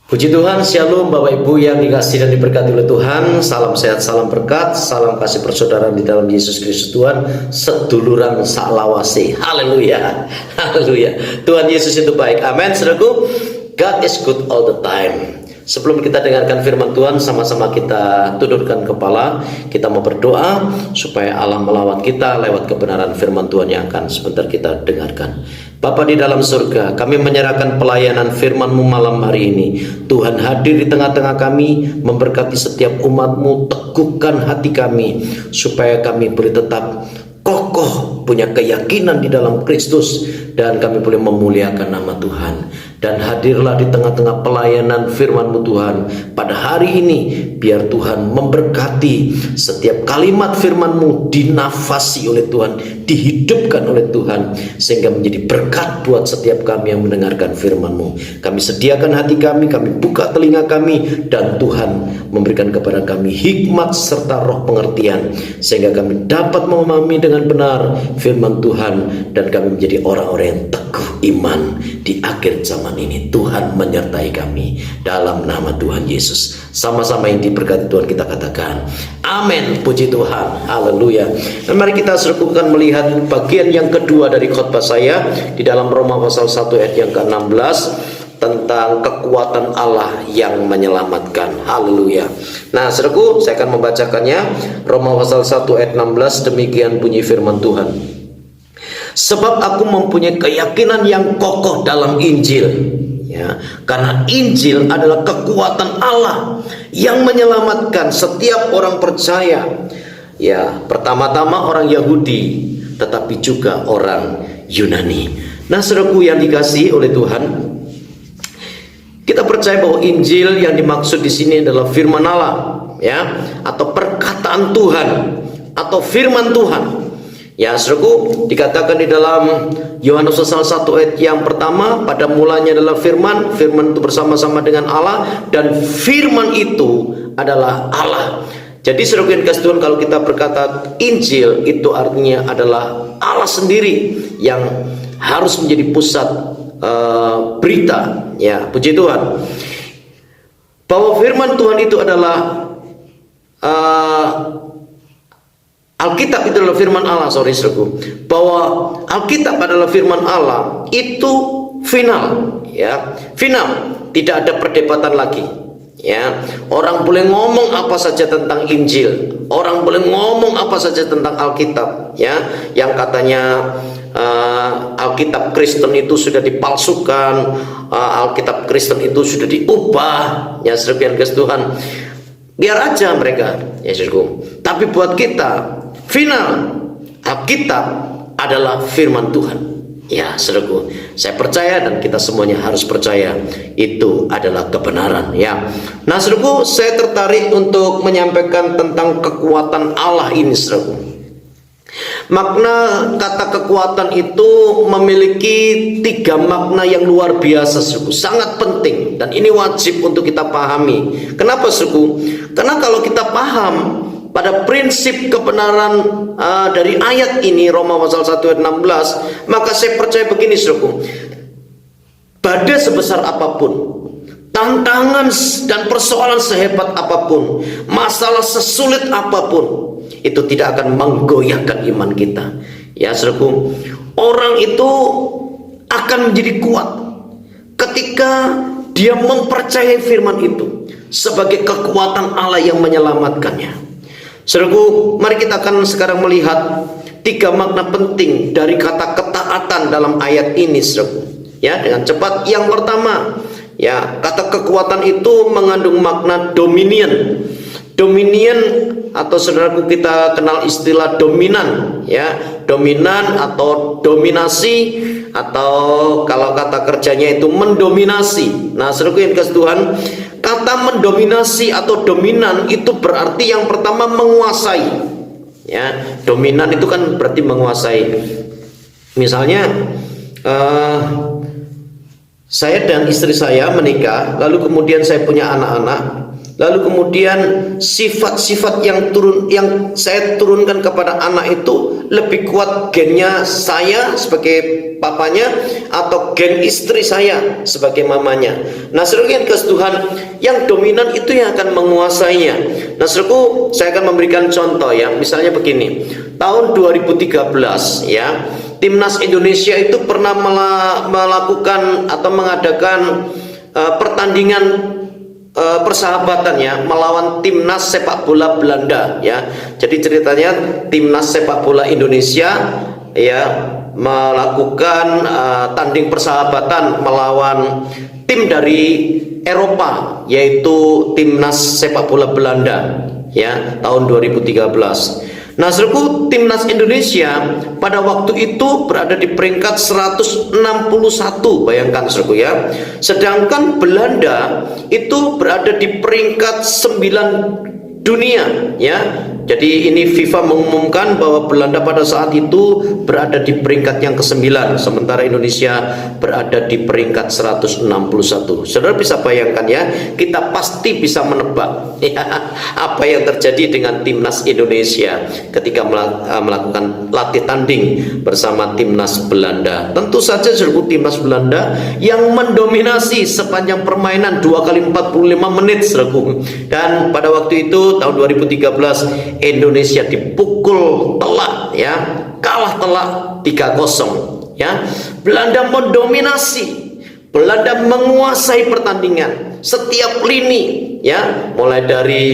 Puji Tuhan, shalom Bapak Ibu yang dikasihi dan diberkati oleh Tuhan. Salam sehat, salam berkat, salam kasih persaudaraan di dalam Yesus Kristus Tuhan. Seduluran saklawase. Haleluya. Haleluya. Tuhan Yesus itu baik. Amin. Saudaraku, God is good all the time. Sebelum kita dengarkan firman Tuhan, sama-sama kita tundukkan kepala. Kita mau berdoa supaya Allah melawat kita lewat kebenaran firman Tuhan yang akan sebentar kita dengarkan. Bapa di dalam surga, kami menyerahkan pelayanan firman-Mu malam hari ini. Tuhan hadir di tengah-tengah kami, memberkati setiap umat-Mu, teguhkan hati kami, supaya kami boleh tetap kokoh, punya keyakinan di dalam Kristus, dan kami boleh memuliakan nama Tuhan. Dan hadirlah di tengah-tengah pelayanan firman-Mu Tuhan pada hari ini. Biar Tuhan memberkati setiap kalimat firman-Mu, dinafasi oleh Tuhan, dihidupkan oleh Tuhan, sehingga menjadi berkat buat setiap kami yang mendengarkan firman-Mu. Kami sediakan hati kami buka telinga kami, dan Tuhan memberikan kepada kami hikmat serta roh pengertian, sehingga kami dapat memahami dengan benar firman Tuhan, dan kami menjadi orang-orang yang teguh iman di akhir zaman ini. Tuhan menyertai kami dalam nama Tuhan Yesus. Sama-sama yang diberkati Tuhan kita katakan amin. Puji Tuhan. Haleluya. Dan mari kita akan melihat bagian yang kedua dari khotbah saya di dalam Roma pasal 1 ayat yang ke-16 tentang kekuatan Allah yang menyelamatkan. Haleluya. Nah, saudaraku, saya akan membacakannya. Roma pasal 1 ayat 16, demikian bunyi firman Tuhan. Sebab aku mempunyai keyakinan yang kokoh dalam Injil, ya, karena Injil adalah kekuatan Allah yang menyelamatkan setiap orang percaya, ya, pertama-tama orang Yahudi, tetapi juga orang Yunani. Nah, saudaraku yang dikasihi oleh Tuhan, kita percaya bahwa Injil yang dimaksud di sini adalah firman Allah, ya, atau perkataan Tuhan, atau firman Tuhan. Ya, saudaraku, dikatakan di dalam Yohanes pasal 1 ayat yang pertama, pada mulanya adalah firman, firman itu bersama-sama dengan Allah, dan firman itu adalah Allah. Jadi saudaraku yang dikasihi Tuhan, kalau kita berkata Injil, itu artinya adalah Allah sendiri yang harus menjadi pusat berita. Ya, puji Tuhan, bahwa firman Tuhan itu adalah Alkitab itu adalah firman Allah, saudaraku, bahwa Alkitab adalah firman Allah itu final, ya, final, tidak ada perdebatan lagi, ya. Orang boleh ngomong apa saja tentang Injil, orang boleh ngomong apa saja tentang Alkitab, ya, yang katanya Alkitab Kristen itu sudah dipalsukan, Alkitab Kristen itu sudah diubah, ya, saudara Tuhan. Biar aja mereka, ya, saudaraku. Tapi buat kita, final, Alkitab adalah firman Tuhan. Ya, saudaraku, saya percaya dan kita semuanya harus percaya itu adalah kebenaran, ya. Nah, saudaraku, saya tertarik untuk menyampaikan tentang kekuatan Allah ini, saudaraku. Makna kata kekuatan itu memiliki 3 makna yang luar biasa, saudaraku, sangat penting, dan ini wajib untuk kita pahami. Kenapa, saudaraku? Karena kalau kita paham pada prinsip kebenaran dari ayat ini, Roma pasal 1 ayat 16, maka saya percaya begini, saudaraku, badai sebesar apapun, tantangan dan persoalan sehebat apapun, masalah sesulit apapun, itu tidak akan menggoyahkan iman kita. Ya, saudaraku, orang itu akan menjadi kuat ketika dia mempercayai firman itu sebagai kekuatan Allah yang menyelamatkannya. Saudaraku, mari kita akan sekarang melihat 3 makna penting dari kata ketaatan dalam ayat ini, saudaraku. Ya, dengan cepat. Yang pertama, ya, kata kekuatan itu mengandung makna dominion. Dominion, atau saudaraku kita kenal istilah dominan, ya, dominan atau dominasi, atau kalau kata kerjanya itu mendominasi. Nah, saudaraku yang dikasihi Tuhan, kata mendominasi atau dominan itu berarti yang pertama menguasai, ya. Dominan itu kan berarti menguasai. Misalnya saya dan istri saya menikah, lalu kemudian saya punya anak-anak, lalu kemudian sifat-sifat yang saya turunkan kepada anak itu lebih kuat gennya saya sebagai papanya atau geng istri saya sebagai mamanya. Nah, saudaraku yang dikasihi Tuhan, yang dominan itu yang akan menguasainya. Nah, saudaraku, saya akan memberikan contoh ya. Misalnya begini. Tahun 2013 ya, Timnas Indonesia itu pernah melakukan atau mengadakan pertandingan persahabatan ya melawan timnas sepak bola Belanda ya. Jadi ceritanya timnas sepak bola Indonesia ya melakukan tanding persahabatan melawan tim dari Eropa, yaitu timnas sepak bola Belanda ya tahun 2013. Nah, saudaraku, timnas Indonesia pada waktu itu berada di peringkat 161, bayangkan saudaraku ya. Sedangkan Belanda itu berada di peringkat 9 dunia ya. Jadi ini FIFA mengumumkan bahwa Belanda pada saat itu berada di peringkat yang ke-9, sementara Indonesia berada di peringkat 161. Saudara bisa bayangkan ya, kita pasti bisa menebak ya, apa yang terjadi dengan timnas Indonesia ketika melakukan latih tanding bersama timnas Belanda. Tentu saja saudara, timnas Belanda yang mendominasi sepanjang permainan 2 kali 45 menit saudara. Dan pada waktu itu tahun 2013 Indonesia dipukul telak ya, kalah telak 3-0 ya. Belanda mendominasi, Belanda menguasai pertandingan setiap lini ya, mulai dari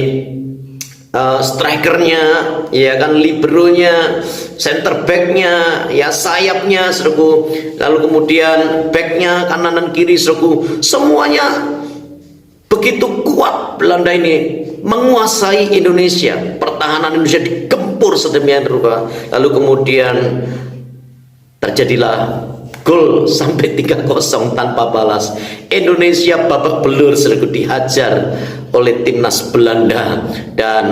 strikernya ya kan, liberonya, center backnya ya, sayapnya saudaraku, lalu kemudian backnya kanan dan kiri saudaraku, semuanya begitu kuat. Belanda ini menguasai Indonesia, pertahanan Indonesia digempur sedemikian rupa, lalu kemudian terjadilah gol sampai 3-0 tanpa balas. Indonesia babak belur saudaraku, dihajar oleh timnas Belanda dan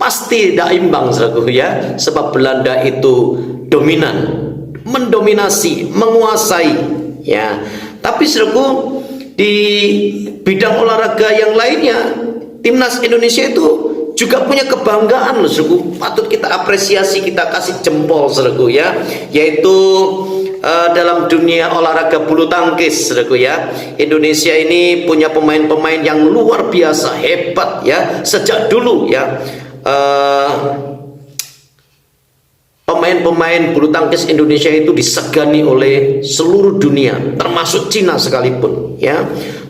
pasti tidak imbang saudaraku ya, sebab Belanda itu dominan, mendominasi, menguasai ya. Tapi saudaraku, di bidang olahraga yang lainnya timnas Indonesia itu juga punya kebanggaan loh saudaraku, patut kita apresiasi, kita kasih jempol saudaraku ya, yaitu dalam dunia olahraga bulu tangkis saudaraku ya. Indonesia ini punya pemain-pemain yang luar biasa hebat ya, sejak dulu ya. Pemain-pemain bulu tangkis Indonesia itu disegani oleh seluruh dunia, termasuk Cina sekalipun ya.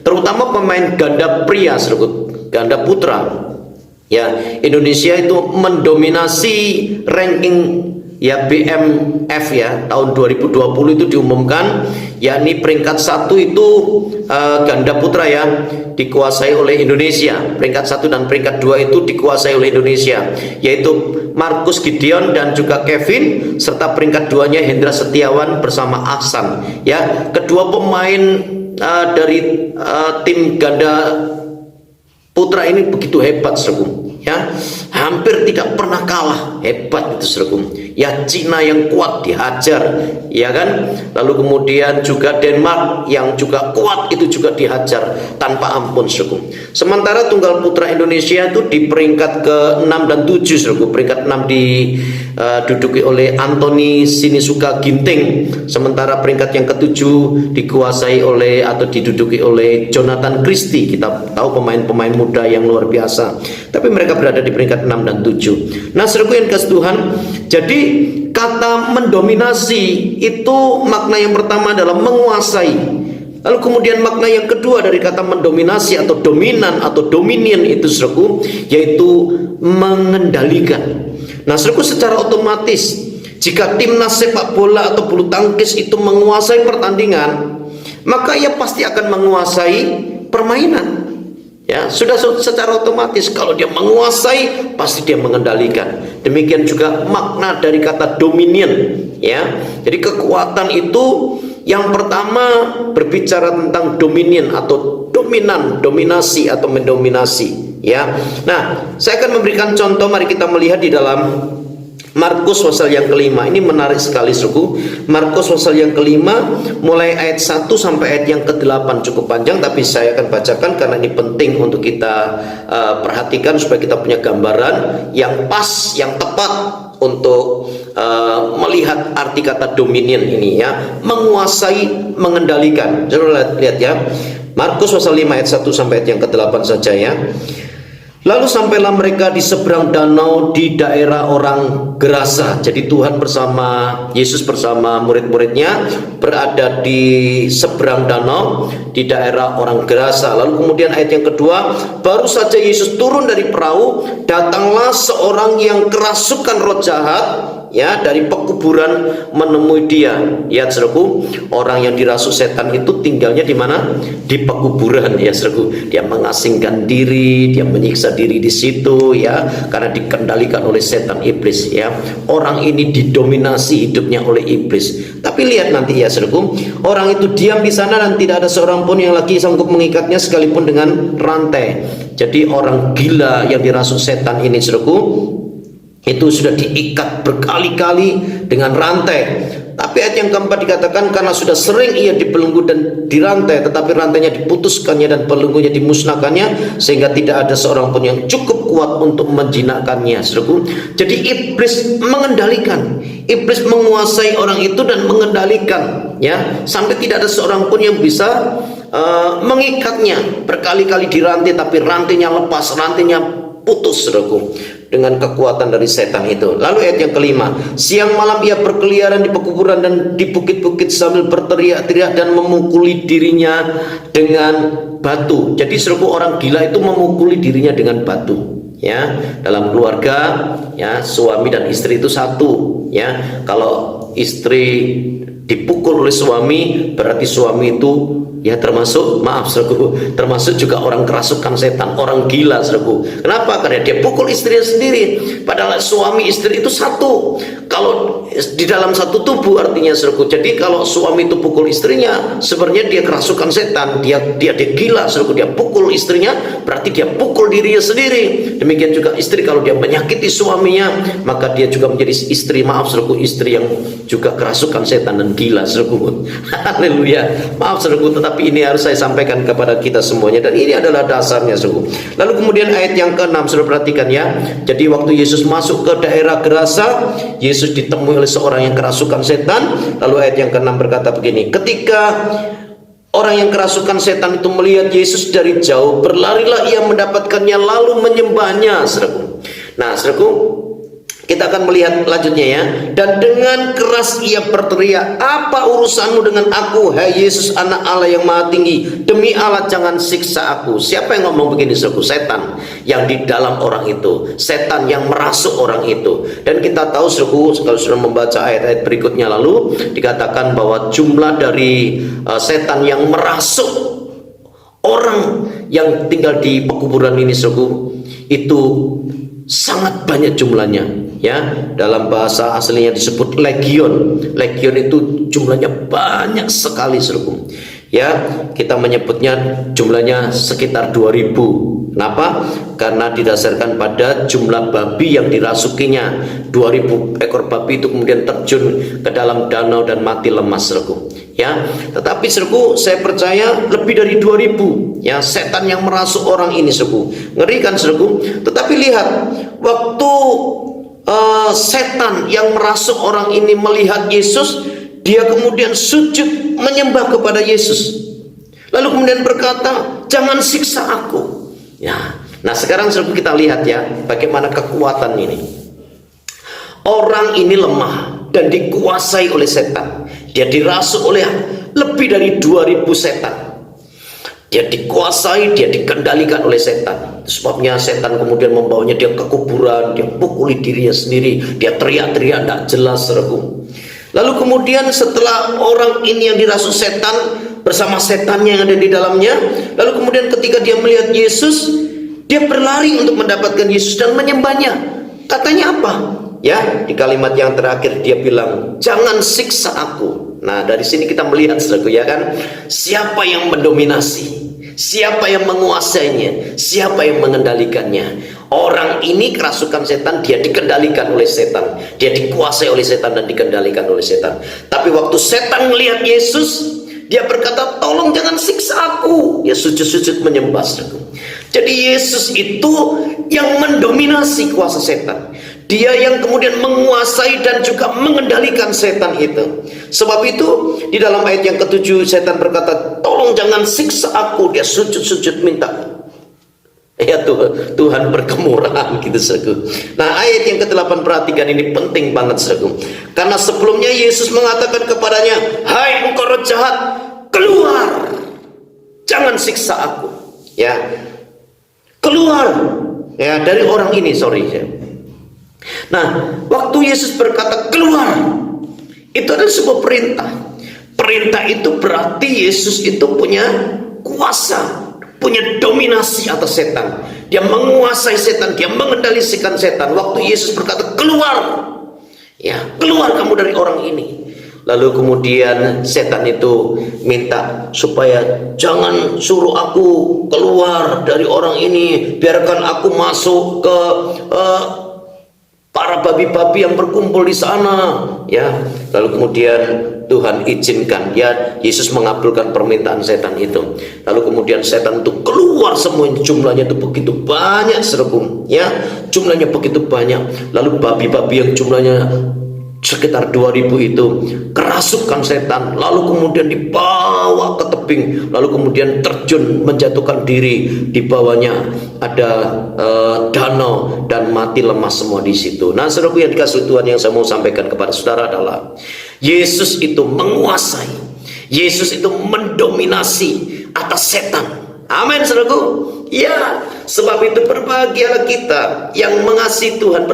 Terutama pemain ganda pria, ganda putra ya. Indonesia itu mendominasi ranking ya BMF ya, tahun 2020 itu diumumkan, yakni peringkat 1 itu ganda putra ya dikuasai oleh Indonesia. Peringkat 1 dan peringkat 2 itu dikuasai oleh Indonesia, yaitu Marcus Gideon dan juga Kevin, serta peringkat 2-nya Hendra Setiawan bersama Ahsan ya. Kedua pemain dari tim ganda putra ini begitu hebat saudaraku ya, hampir tidak pernah kalah, hebat itu saudaraku ya. Cina yang kuat dihajar ya kan, lalu kemudian juga Denmark yang juga kuat itu juga dihajar tanpa ampun saudaraku. Sementara tunggal putra Indonesia itu di peringkat ke-6 dan 7 saudaraku. Peringkat 6 diduduki oleh Anthony Sinisuka Ginting, sementara peringkat yang ke-7 dikuasai oleh atau diduduki oleh Jonathan Christie. Kita tahu pemain-pemain muda yang luar biasa, tapi mereka berada di peringkat 6 dan 7. Nah saudaraku yang dikasihi Tuhan, jadi kata mendominasi itu makna yang pertama adalah menguasai. Lalu kemudian makna yang kedua dari kata mendominasi atau dominan atau dominion itu saudaraku, yaitu mengendalikan. Nah saudaraku, secara otomatis jika timnas sepak bola atau bulu tangkis itu menguasai pertandingan, maka ia pasti akan menguasai permainan. Ya, sudah secara otomatis kalau dia menguasai pasti dia mengendalikan. Demikian juga makna dari kata dominion ya. Jadi kekuatan itu yang pertama berbicara tentang dominion atau dominan, dominasi atau mendominasi ya. Nah, saya akan memberikan contoh, mari kita melihat di dalam Markus pasal yang kelima. Ini menarik sekali suku. Markus pasal yang kelima mulai ayat 1 sampai ayat yang ke-8, cukup panjang, tapi saya akan bacakan karena ini penting untuk kita perhatikan supaya kita punya gambaran yang pas, yang tepat untuk melihat arti kata dominion ini ya, menguasai, mengendalikan. Coba lihat ya, Markus pasal 5 ayat 1 sampai ayat yang ke-8 saja ya. Lalu sampailah mereka di seberang danau di daerah orang Gerasa. Jadi Tuhan bersama, Yesus bersama murid-muridnya berada di seberang danau di daerah orang Gerasa. Lalu kemudian ayat yang kedua, baru saja Yesus turun dari perahu, datanglah seorang yang kerasukan roh jahat ya dari pekuburan menemui dia. Ya saudaraku, orang yang dirasuk setan itu tinggalnya di mana? Di pekuburan ya saudaraku. Dia mengasingkan diri, dia menyiksa diri di situ ya, karena dikendalikan oleh setan iblis ya. Orang ini didominasi hidupnya oleh iblis. Tapi lihat nanti ya saudaraku, orang itu diam di sana dan tidak ada seorang pun yang lagi sanggup mengikatnya sekalipun dengan rantai. Jadi orang gila yang dirasuk setan ini saudaraku, itu sudah diikat berkali-kali dengan rantai. Tapi ayat yang keempat dikatakan karena sudah sering ia dibelenggu dan dirantai, tetapi rantainya diputuskannya dan belenggunya dimusnahkannya, sehingga tidak ada seorang pun yang cukup kuat untuk menjinakkannya. Saudaraku, jadi iblis mengendalikan, iblis menguasai orang itu dan mengendalikan ya, sampai tidak ada seorang pun yang bisa mengikatnya. Berkali-kali dirantai tapi rantainya lepas, rantainya putus saudaraku, dengan kekuatan dari setan itu. Lalu ayat yang kelima, siang malam ia berkeliaran di pekuburan dan di bukit-bukit sambil berteriak-teriak dan memukuli dirinya dengan batu. Jadi saudaraku, orang gila itu memukuli dirinya dengan batu ya. Dalam keluarga ya, suami dan istri itu satu ya. Kalau istri dipukul oleh suami, berarti suami itu ya termasuk, maaf saudaraku, termasuk juga orang kerasukan setan, orang gila saudaraku. Kenapa? Karena dia pukul istrinya sendiri. Padahal suami istri itu satu. Kalau di dalam satu tubuh artinya saudaraku. Jadi kalau suami itu pukul istrinya, sebenarnya dia kerasukan setan, dia gila saudaraku. Dia pukul istrinya, berarti dia pukul dirinya sendiri. Demikian juga istri, kalau dia menyakiti suaminya, maka dia juga menjadi istri, maaf saudaraku, istri yang juga kerasukan setan dan gila saudaraku. Haleluya. Maaf saudaraku, tapi ini harus saya sampaikan kepada kita semuanya, dan ini adalah dasarnya saudaraku. Lalu kemudian ayat yang ke-6 saudara perhatikan ya. Jadi waktu Yesus masuk ke daerah Gerasa, Yesus ditemui oleh seorang yang kerasukan setan. Lalu ayat yang ke-6 berkata begini, ketika orang yang kerasukan setan itu melihat Yesus dari jauh, berlarilah ia mendapatkannya lalu menyembahnya saudaraku. Nah saudaraku, kita akan melihat lanjutnya ya. Dan dengan keras ia berteriak, apa urusanmu dengan aku, hai Yesus anak Allah yang maha tinggi? Demi Allah jangan siksa aku. Siapa yang ngomong begini saudaraku? Setan yang di dalam orang itu, setan yang merasuk orang itu. Dan kita tahu saudaraku, kalau sudah membaca ayat-ayat berikutnya, lalu dikatakan bahwa jumlah dari setan yang merasuk orang yang tinggal di pekuburan ini saudaraku, itu sangat banyak jumlahnya ya. Dalam bahasa aslinya disebut legion. Legion itu jumlahnya banyak sekali saudaraku ya. Kita menyebutnya jumlahnya sekitar 2000. Kenapa? Karena didasarkan pada jumlah babi yang dirasukinya. 2000 ekor babi itu kemudian terjun ke dalam danau dan mati lemas saudaraku ya. Tetapi saudaraku, saya percaya lebih dari 2000 ya setan yang merasuk orang ini saudaraku. Ngeri kan saudaraku? Tetapi lihat, waktu setan yang merasuk orang ini melihat Yesus, dia kemudian sujud menyembah kepada Yesus. Lalu kemudian berkata, jangan siksa aku ya. Nah sekarang saudaraku, kita lihat ya bagaimana kekuatan ini. Orang ini lemah dan dikuasai oleh setan. Dia dirasuk oleh lebih dari 2000 setan. Dia dikuasai, dia dikendalikan oleh setan. Sebabnya setan kemudian membawanya dia ke kuburan, dia pukuli dirinya sendiri, dia teriak-teriak tidak jelas saudaraku. Lalu kemudian setelah orang ini yang dirasuk setan bersama setannya yang ada di dalamnya, lalu kemudian ketika dia melihat Yesus, dia berlari untuk mendapatkan Yesus dan menyembahnya. Katanya apa? Ya, di kalimat yang terakhir dia bilang, jangan siksa aku. Nah dari sini kita melihat saudaraku ya kan, siapa yang mendominasi, siapa yang menguasainya, siapa yang mengendalikannya. Orang ini kerasukan setan, dia dikendalikan oleh setan, dia dikuasai oleh setan dan dikendalikan oleh setan. Tapi waktu setan melihat Yesus, dia berkata, tolong jangan siksa aku. Dia sujud-sujud menyembah saudaraku. Jadi Yesus itu yang mendominasi kuasa setan. Dia yang kemudian menguasai dan juga mengendalikan setan itu. Sebab itu di dalam ayat yang ke-7 setan berkata, tolong jangan siksa aku. Dia sujud-sujud minta. Ya Tuhan berkemurahan gitu saudaraku. Nah ayat yang ke-8 perhatikan, ini penting banget saudaraku. Karena sebelumnya Yesus mengatakan kepadanya, hai engkau roh jahat, keluar, jangan siksa aku. Ya, keluar ya dari orang ini, sorry ya. Nah, waktu Yesus berkata keluar, itu adalah sebuah perintah. Perintah itu berarti Yesus itu punya kuasa, punya dominasi atas setan. Dia menguasai setan, dia mengendalikan setan. Waktu Yesus berkata keluar, ya keluar kamu dari orang ini. Lalu kemudian setan itu minta supaya jangan suruh aku keluar dari orang ini, biarkan aku masuk ke para babi-babi yang berkumpul di sana, ya. Lalu kemudian Tuhan izinkan, ya, Yesus mengabulkan permintaan setan itu. Lalu kemudian setan itu keluar semua, jumlahnya itu begitu banyak saudaraku, ya, jumlahnya begitu banyak. Lalu babi-babi yang jumlahnya sekitar 2000 itu kerasukan setan, lalu kemudian dibawa ke tebing, lalu kemudian terjun menjatuhkan diri. Di bawahnya ada danau dan mati lemas semua di situ. Nah saudaraku yang dikasih Tuhan, yang saya mau sampaikan kepada saudara adalah Yesus itu menguasai, Yesus itu mendominasi atas setan. Amin saudaraku. Ya, sebab itu berbahagialah kita yang mengasihi Tuhan,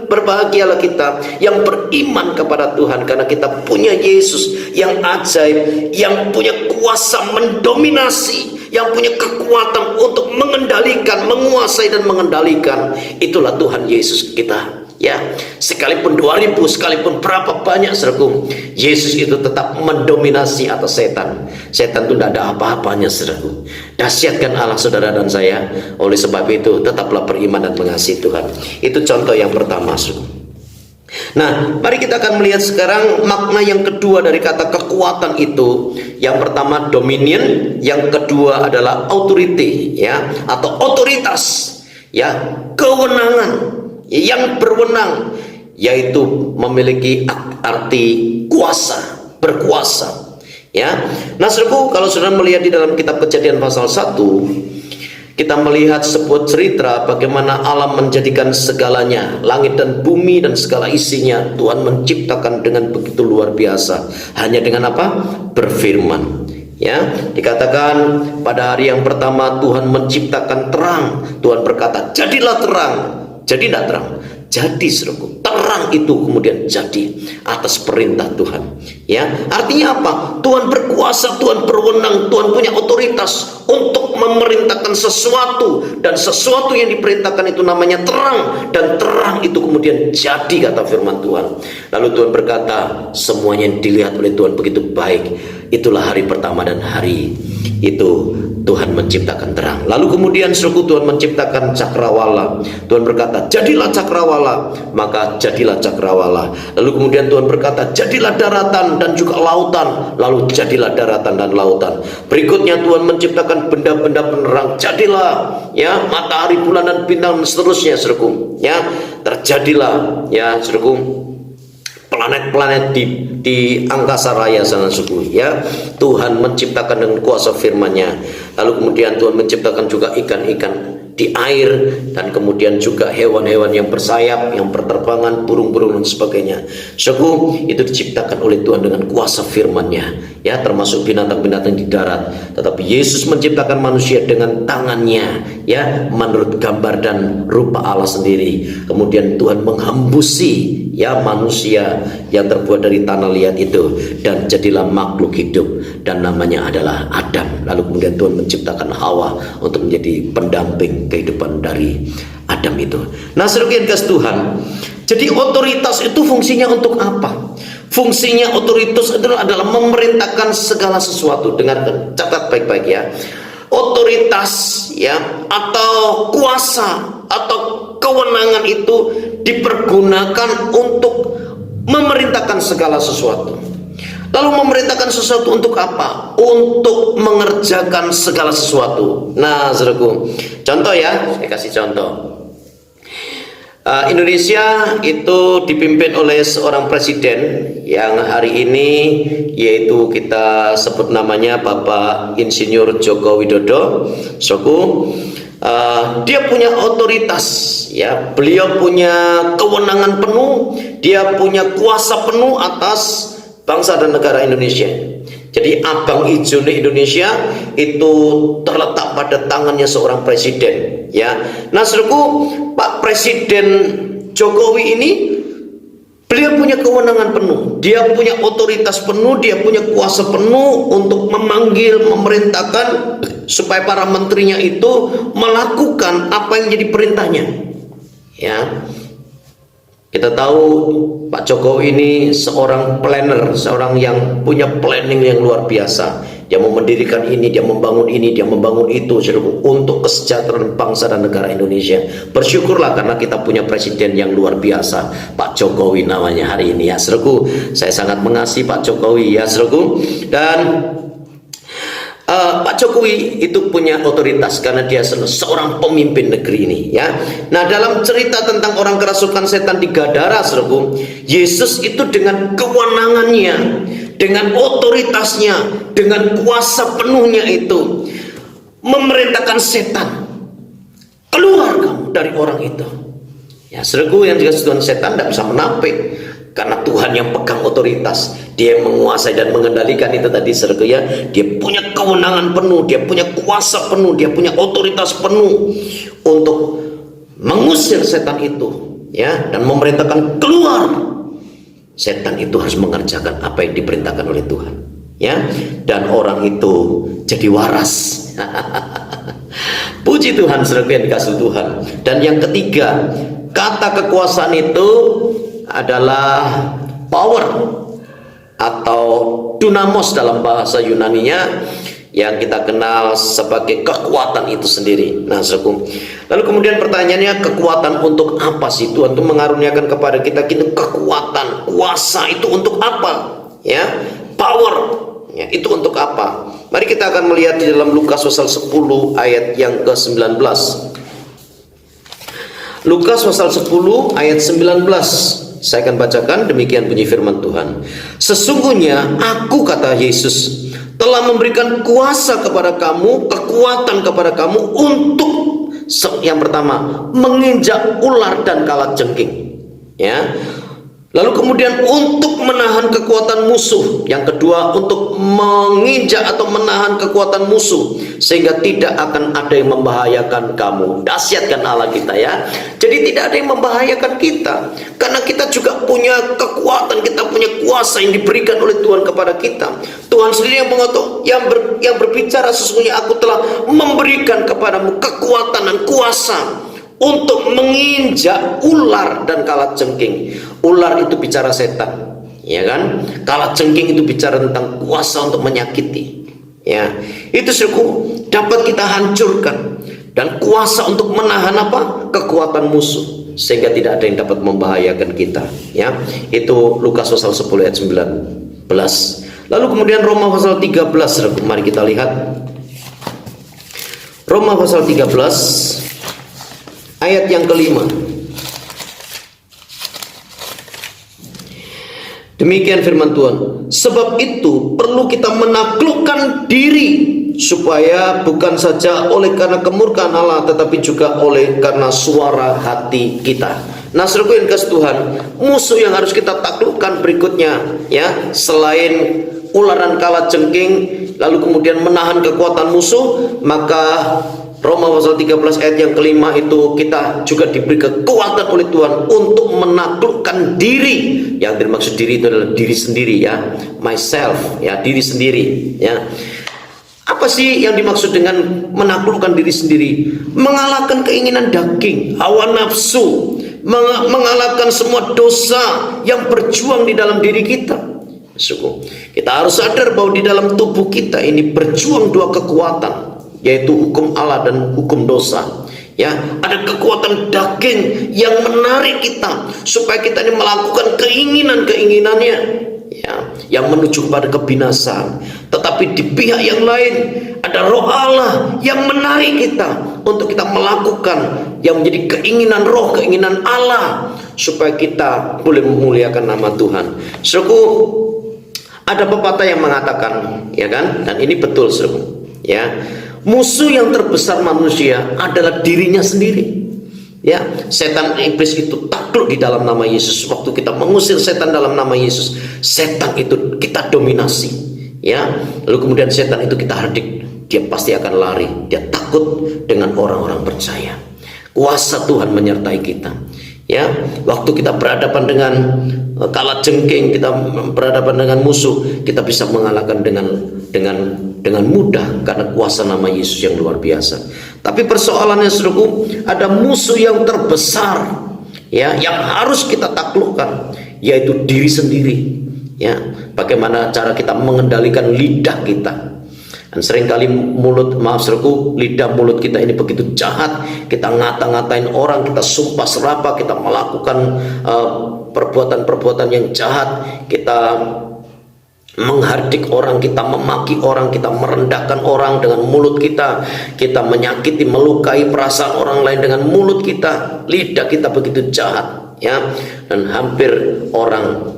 berbahagialah kita yang beriman kepada Tuhan, karena kita punya Yesus yang ajaib, yang punya kuasa mendominasi, yang punya kekuatan untuk mengendalikan, menguasai dan mengendalikan. Itulah Tuhan Yesus kita. Ya, sekalipun 2000, sekalipun berapa banyak saudaraku, Yesus itu tetap mendominasi atas setan. Setan itu tidak ada apa-apanya saudaraku. Dahsyatkan Allah saudara dan saya. Oleh sebab itu tetaplah beriman dan mengasihi Tuhan. Itu contoh yang pertama saudaraku. Nah, mari kita akan melihat sekarang makna yang kedua dari kata kekuatan itu. Yang pertama dominion, yang kedua adalah authority, ya, atau otoritas, ya, kewenangan, yang berwenang, yaitu memiliki arti kuasa, berkuasa, ya. Nah saudaraku, kalau saudara melihat di dalam kitab Kejadian pasal 1, kita melihat sebuah cerita bagaimana Allah menjadikan segalanya, langit dan bumi dan segala isinya. Tuhan menciptakan dengan begitu luar biasa, hanya dengan apa? Berfirman. Ya, dikatakan pada hari yang pertama Tuhan menciptakan terang. Tuhan berkata, jadilah terang. Jadi tidak terang, jadi saudaraku, terang itu kemudian jadi atas perintah Tuhan. Ya, artinya apa? Tuhan berkuasa, Tuhan berwenang, Tuhan punya otoritas untuk memerintahkan sesuatu, dan sesuatu yang diperintahkan itu namanya terang, dan terang itu kemudian jadi, kata firman Tuhan. Lalu Tuhan berkata, semuanya yang dilihat oleh Tuhan begitu baik. Itulah hari pertama dan hari itu Tuhan menciptakan terang. Lalu kemudian saudaraku, Tuhan menciptakan cakrawala. Tuhan berkata, jadilah cakrawala, maka jadilah cakrawala. Lalu kemudian Tuhan berkata, jadilah daratan dan juga lautan, lalu jadilah daratan dan lautan. Berikutnya Tuhan menciptakan benda-benda penerang, jadilah, ya, matahari, bulan dan bintang dan seterusnya saudaraku. Ya, terjadilah, ya saudaraku, planet-planet di angkasa raya sana suku, ya. Tuhan menciptakan dengan kuasa firman-Nya. Lalu kemudian Tuhan menciptakan juga ikan-ikan di air, dan kemudian juga hewan-hewan yang bersayap, yang berterbangan, burung-burung dan sebagainya. Suku itu diciptakan oleh Tuhan dengan kuasa firman-Nya, ya, termasuk binatang-binatang di darat. Tetapi Yesus menciptakan manusia dengan tangannya, ya, menurut gambar dan rupa Allah sendiri. Kemudian Tuhan menghembusi, ya, manusia yang terbuat dari tanah liat itu, dan jadilah makhluk hidup, dan namanya adalah Adam. Lalu kemudian Tuhan menciptakan Hawa untuk menjadi pendamping kehidupan dari Adam itu. Nah saudara yang kasih Tuhan, jadi otoritas itu fungsinya untuk apa? Fungsinya otoritas itu adalah memerintahkan segala sesuatu. Dengarkan, catat baik-baik ya. Otoritas, ya, atau kuasa atau kewenangan itu dipergunakan untuk memerintahkan segala sesuatu. Lalu memerintahkan sesuatu untuk apa? Untuk mengerjakan segala sesuatu. Nah saudaraku, contoh ya, saya kasih contoh. Indonesia itu dipimpin oleh seorang presiden yang hari ini yaitu kita sebut namanya Bapak Insinyur Joko Widodo. Dia punya otoritas, ya, beliau punya kewenangan penuh, dia punya kuasa penuh atas bangsa dan negara Indonesia. Jadi abang hijau Indonesia itu terletak pada tangannya seorang presiden, ya. Nah, saudaraku, Pak Presiden Jokowi ini beliau punya kewenangan penuh, dia punya otoritas penuh, dia punya kuasa penuh untuk memanggil, memerintahkan supaya para menterinya itu melakukan apa yang jadi perintahnya, ya. Kita tahu Pak Jokowi ini seorang planner, seorang yang punya planning yang luar biasa. Dia mau mendirikan ini, dia membangun ini, dia membangun itu untuk kesejahteraan bangsa dan negara Indonesia. Bersyukurlah karena kita punya presiden yang luar biasa, Pak Jokowi namanya hari ini, ya saudaraku. Saya sangat mengasihi Pak Jokowi, ya saudaraku. Dan Pak Jokowi itu punya otoritas karena dia seorang pemimpin negeri ini, ya. Nah, dalam cerita tentang orang kerasukan setan di Gadara, saudaraku, Yesus itu dengan kewenangannya, dengan otoritasnya, dengan kuasa penuhnya itu memerintahkan setan, keluar kamu dari orang itu. Ya, saudaraku, yang dikasih setan tidak bisa menampik karena Tuhan yang pegang otoritas, dia yang menguasai dan mengendalikan itu tadi, saudaraku, ya. Dia punya kewenangan penuh, dia punya kuasa penuh, dia punya otoritas penuh untuk mengusir setan itu, ya, dan memerintahkan keluar. Setan itu harus mengerjakan apa yang diperintahkan oleh Tuhan, ya, dan orang itu jadi waras. Puji Tuhan, saudaraku yang dikasihi Tuhan. Dan yang ketiga, kata kekuasaan itu adalah power atau dunamos dalam bahasa Yunaninya, yang kita kenal sebagai kekuatan itu sendiri. Nah, saudaraku, lalu kemudian pertanyaannya, kekuatan untuk apa sih? Tuhan itu mengaruniakan kepada kita kekuatan, kuasa itu untuk apa? Ya, power, ya, itu untuk apa? Mari kita akan melihat di dalam Lukas pasal 10 ayat yang ke-19. Lukas pasal 10 ayat 19. Saya akan bacakan, demikian bunyi firman Tuhan. Sesungguhnya aku, kata Yesus, telah memberikan kuasa kepada kamu, kekuatan kepada kamu untuk, yang pertama, menginjak ular dan kalajengking, ya. Lalu kemudian untuk menahan kekuatan musuh. Yang kedua, untuk menginjak atau menahan kekuatan musuh sehingga tidak akan ada yang membahayakan kamu. Dahsyat kan Allah kita, ya. Jadi tidak ada yang membahayakan kita karena kita juga punya kekuatan, kita punya kuasa yang diberikan oleh Tuhan kepada kita. Tuhan sendiri yang mengatur, yang berbicara, sesungguhnya aku telah memberikan kepadamu kekuatan dan kuasa untuk menginjak ular dan kalajengking. Ular itu bicara setan, ya kan? Kalajengking itu bicara tentang kuasa untuk menyakiti, ya. Itu suku dapat kita hancurkan, dan kuasa untuk menahan apa? Kekuatan musuh sehingga tidak ada yang dapat membahayakan kita, ya. Itu Lukas pasal 10 ayat 19. Lalu kemudian Roma pasal 13, mari kita lihat. Roma pasal 13 ayat yang kelima. Demikian firman Tuhan. Sebab itu perlu kita menaklukkan diri, supaya bukan saja oleh karena kemurkaan Allah, tetapi juga oleh karena suara hati kita. Nah, saudaraku yang dikasihi Tuhan, musuh yang harus kita taklukkan berikutnya, ya, selain ular dan kalajengking, lalu kemudian menahan kekuatan musuh, maka Roma pasal 13 ayat yang kelima itu kita juga diberi kekuatan oleh Tuhan untuk menaklukkan diri. Yang dimaksud diri itu adalah diri sendiri, ya, myself, ya, diri sendiri, ya. Apa sih yang dimaksud dengan menaklukkan diri sendiri? Mengalahkan keinginan daging, hawa nafsu, mengalahkan semua dosa yang berjuang di dalam diri kita. Kita harus sadar bahwa di dalam tubuh kita ini berjuang dua kekuatan, yaitu hukum Allah dan hukum dosa, ya. Ada kekuatan daging yang menarik kita supaya kita ini melakukan keinginannya, ya, yang menuju kepada kebinasaan. Tetapi di pihak yang lain Ada roh Allah yang menarik kita untuk kita melakukan yang menjadi keinginan roh, keinginan Allah, supaya kita boleh memuliakan nama Tuhan. Saudaraku, ada pepatah yang mengatakan, ya kan, dan ini betul, saudaraku, ya, musuh yang terbesar manusia adalah dirinya sendiri. Ya, setan iblis itu takluk di dalam nama Yesus. Waktu kita mengusir setan dalam nama Yesus, setan itu kita dominasi. Ya, lalu kemudian setan itu kita hardik, dia pasti akan lari. Dia takut dengan orang-orang percaya. Kuasa Tuhan menyertai kita. Ya, waktu kita berhadapan dengan kalajengking, kita berhadapan dengan musuh, kita bisa mengalahkan dengan mudah karena kuasa nama Yesus yang luar biasa. Tapi persoalannya, saudaraku, ada musuh yang terbesar, ya, yang harus kita taklukkan, yaitu diri sendiri. Ya, bagaimana cara kita mengendalikan lidah kita? Dan seringkali lidah mulut kita ini begitu jahat. Kita ngata-ngatain orang, kita sumpah serapah, kita melakukan perbuatan-perbuatan yang jahat. Kita menghardik orang, kita memaki orang, kita merendahkan orang dengan mulut kita. Kita menyakiti, melukai perasaan orang lain dengan mulut kita. Lidah kita begitu jahat, ya. Dan hampir orang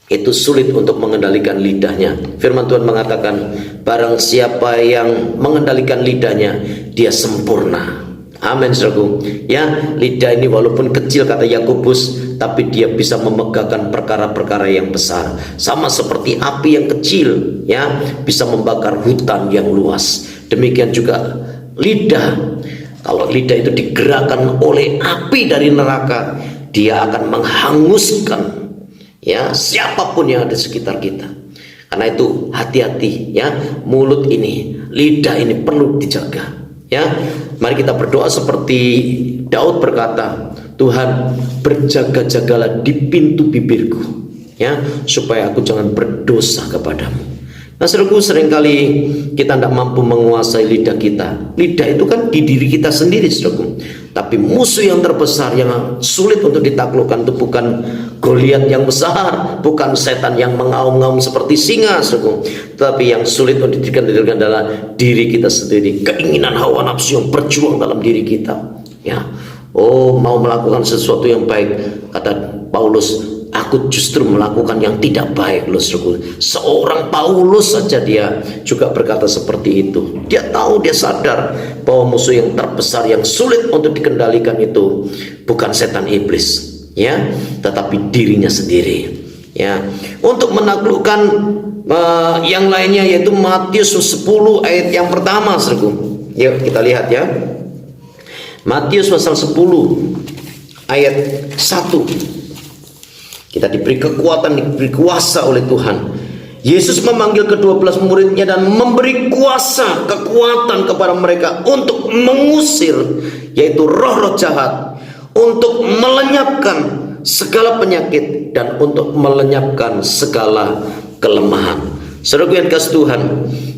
itu sulit untuk mengendalikan lidahnya. Firman Tuhan mengatakan, barang siapa yang mengendalikan lidahnya, dia sempurna. Amin, saudaraku. Ya, lidah ini walaupun kecil, kata Yakobus, tapi dia bisa memegahkan perkara-perkara yang besar. Sama seperti api yang kecil, ya, bisa membakar hutan yang luas. Demikian juga lidah. Kalau lidah itu digerakkan oleh api dari neraka, dia akan menghanguskan, ya, siapapun yang ada di sekitar kita. Karena itu hati-hati, ya, mulut ini, lidah ini perlu dijaga. Ya, mari kita berdoa seperti Daud berkata, Tuhan, berjaga-jagalah di pintu bibirku, ya, supaya aku jangan berdosa kepadamu. Nah, saudaraku, seringkali kita tidak mampu menguasai lidah kita. Lidah itu kan di diri kita sendiri, saudaraku. Tapi musuh yang terbesar yang sulit untuk ditaklukkan itu bukan Goliat yang besar, bukan setan yang mengaum-ngaum seperti singa, saudaraku. Tapi yang sulit untuk dikendalikan adalah diri kita sendiri, keinginan hawa nafsu yang berjuang dalam diri kita. Ya, oh, mau melakukan sesuatu yang baik, kata Paulus, aku justru melakukan yang tidak baik, loh, saudaraku. Seorang Paulus saja dia juga berkata seperti itu. Dia tahu, dia sadar bahwa musuh yang terbesar yang sulit untuk dikendalikan itu bukan setan iblis, ya, tetapi dirinya sendiri. Ya, untuk menaklukkan yang lainnya, yaitu Matius 10 ayat yang pertama, saudaraku. Yuk kita lihat, ya. Matius pasal 10 ayat 1. Kita diberi kekuatan, diberi kuasa oleh Tuhan. Yesus memanggil ke-12 muridnya dan memberi kuasa, kekuatan kepada mereka untuk mengusir, yaitu roh-roh jahat, untuk melenyapkan segala penyakit dan untuk melenyapkan segala kelemahan. Saudaraku yang kasih Tuhan,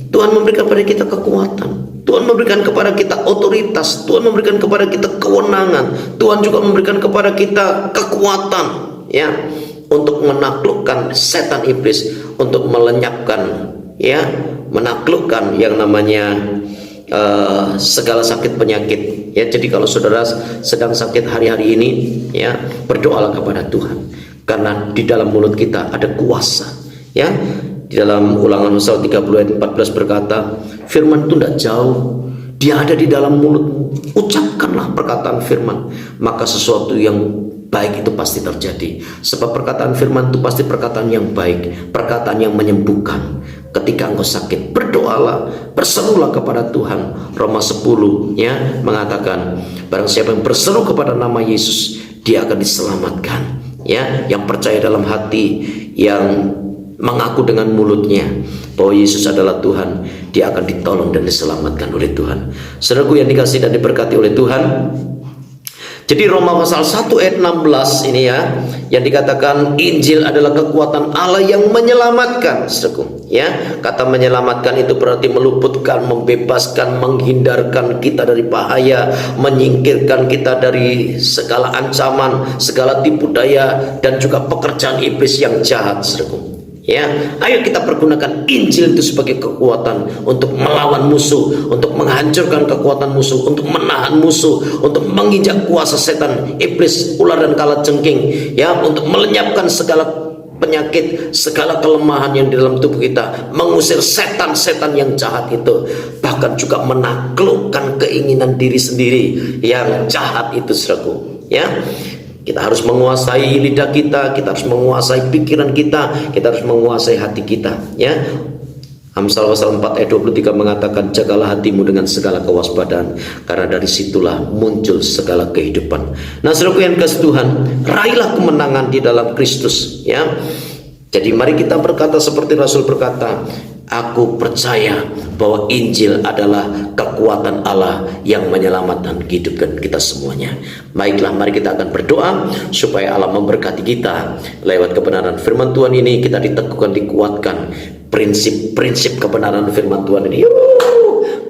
Tuhan memberikan kepada kita kekuatan, Tuhan memberikan kepada kita otoritas, Tuhan memberikan kepada kita kewenangan, Tuhan juga memberikan kepada kita kekuatan, ya, untuk menaklukkan setan iblis, untuk melenyapkan, ya, menaklukkan yang namanya segala sakit penyakit. Ya, jadi kalau saudara sedang sakit hari-hari ini, ya, berdoalah kepada Tuhan, karena di dalam mulut kita ada kuasa. Ya, di dalam Ulangan pasal 30 ayat 14 berkata, firman itu tidak jauh, dia ada di dalam mulutmu. Ucapkanlah perkataan firman, maka sesuatu yang baik itu pasti terjadi. Sebab perkataan firman itu pasti perkataan yang baik, perkataan yang menyembuhkan. Ketika engkau sakit, berdoalah, berserulah kepada Tuhan. Roma 10, ya, mengatakan, barang siapa yang berseru kepada nama Yesus, dia akan diselamatkan. Ya, yang percaya dalam hati, yang mengaku dengan mulutnya bahwa Yesus adalah Tuhan, dia akan ditolong dan diselamatkan oleh Tuhan. Saudaraku yang dikasihi dan diberkati oleh Tuhan, jadi Roma pasal 1 ayat 16 ini, ya, yang dikatakan Injil adalah kekuatan Allah yang menyelamatkan, saudaraku. Ya, kata menyelamatkan itu berarti meluputkan, membebaskan, menghindarkan kita dari bahaya, menyingkirkan kita dari segala ancaman, segala tipu daya dan juga pekerjaan iblis yang jahat, saudaraku. Ya, ayo kita pergunakan Injil itu sebagai kekuatan untuk melawan musuh, untuk menghancurkan kekuatan musuh, untuk menahan musuh, untuk menginjak kuasa setan, iblis, ular dan kalajengking, ya, untuk melenyapkan segala penyakit, segala kelemahan yang di dalam tubuh kita, mengusir setan-setan yang jahat itu, bahkan juga menaklukkan keinginan diri sendiri yang jahat itu, saudaraku. Ya, kita harus menguasai lidah kita, kita harus menguasai pikiran kita harus menguasai hati kita. Ya, Amsal pasal 4 ayat 23 mengatakan, jagalah hatimu dengan segala kewaspadaan, karena dari situlah muncul segala kehidupan. Nah, saudaraku yang kasih Tuhan, raihlah kemenangan di dalam Kristus. Ya, jadi mari kita berkata seperti Rasul berkata, aku percaya bahwa Injil adalah kekuatan Allah yang menyelamatkan kehidupan kita semuanya. Baiklah, mari kita akan berdoa supaya Allah memberkati kita lewat kebenaran firman Tuhan ini. Kita diteguhkan, dikuatkan prinsip-prinsip kebenaran firman Tuhan ini.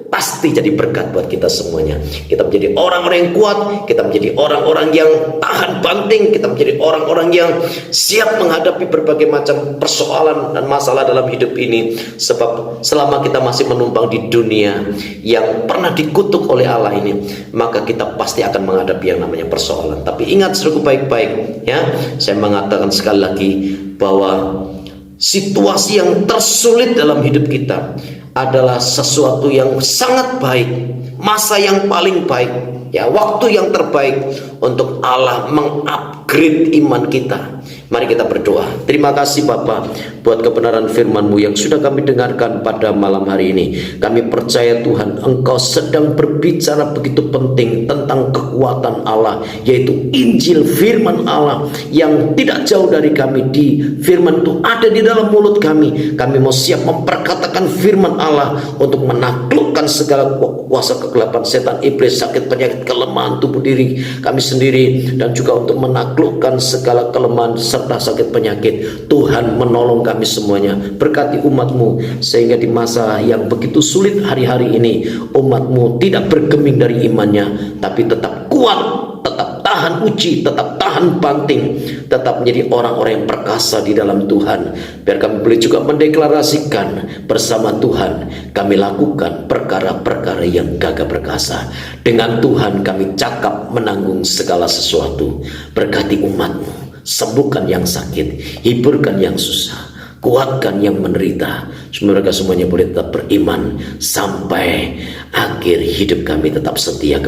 Pasti jadi berkat buat kita semuanya. Kita menjadi orang-orang yang kuat, kita menjadi orang-orang yang tahan banting, kita menjadi orang-orang yang siap menghadapi berbagai macam persoalan dan masalah dalam hidup ini. Sebab selama kita masih menumpang di dunia yang pernah dikutuk oleh Allah ini, maka kita pasti akan menghadapi yang namanya persoalan. Tapi ingat, saudaraku, baik-baik, ya, saya mengatakan sekali lagi bahwa situasi yang tersulit dalam hidup kita adalah sesuatu yang sangat baik, masa yang paling baik, ya, waktu yang terbaik untuk Allah mengupgrade iman kita. Mari kita berdoa. Terima kasih Bapa buat kebenaran firman-Mu yang sudah kami dengarkan pada malam hari ini. Kami percaya Tuhan, Engkau sedang berbicara begitu penting tentang kekuatan Allah, yaitu Injil firman Allah yang tidak jauh dari kami. Di firman itu ada di dalam mulut kami. Kami mau siap memperkatakan firman Allah untuk menaklukkan segala kuasa kegelapan, setan, iblis, sakit, penyakit, kelemahan tubuh diri kami sendiri, dan juga untuk menaklukkan segala kelemahan serta sakit penyakit. Tuhan menolong kami semuanya. Berkati umat-Mu sehingga di masa yang begitu sulit hari-hari ini, umat-Mu tidak bergeming dari imannya, tapi tetap kuat, tetap tahan uji, tetap tahan banting, tetap menjadi orang-orang yang perkasa di dalam Tuhan. Biar kami boleh juga mendeklarasikan bersama Tuhan, kami lakukan perkara-perkara yang gagah perkasa. Dengan Tuhan kami cakap menanggung segala sesuatu. Berkati umat-Mu, sembuhkan yang sakit, hiburkan yang susah, kuatkan yang menderita. Semoga mereka semuanya boleh tetap beriman sampai akhir hidup kami, tetap setia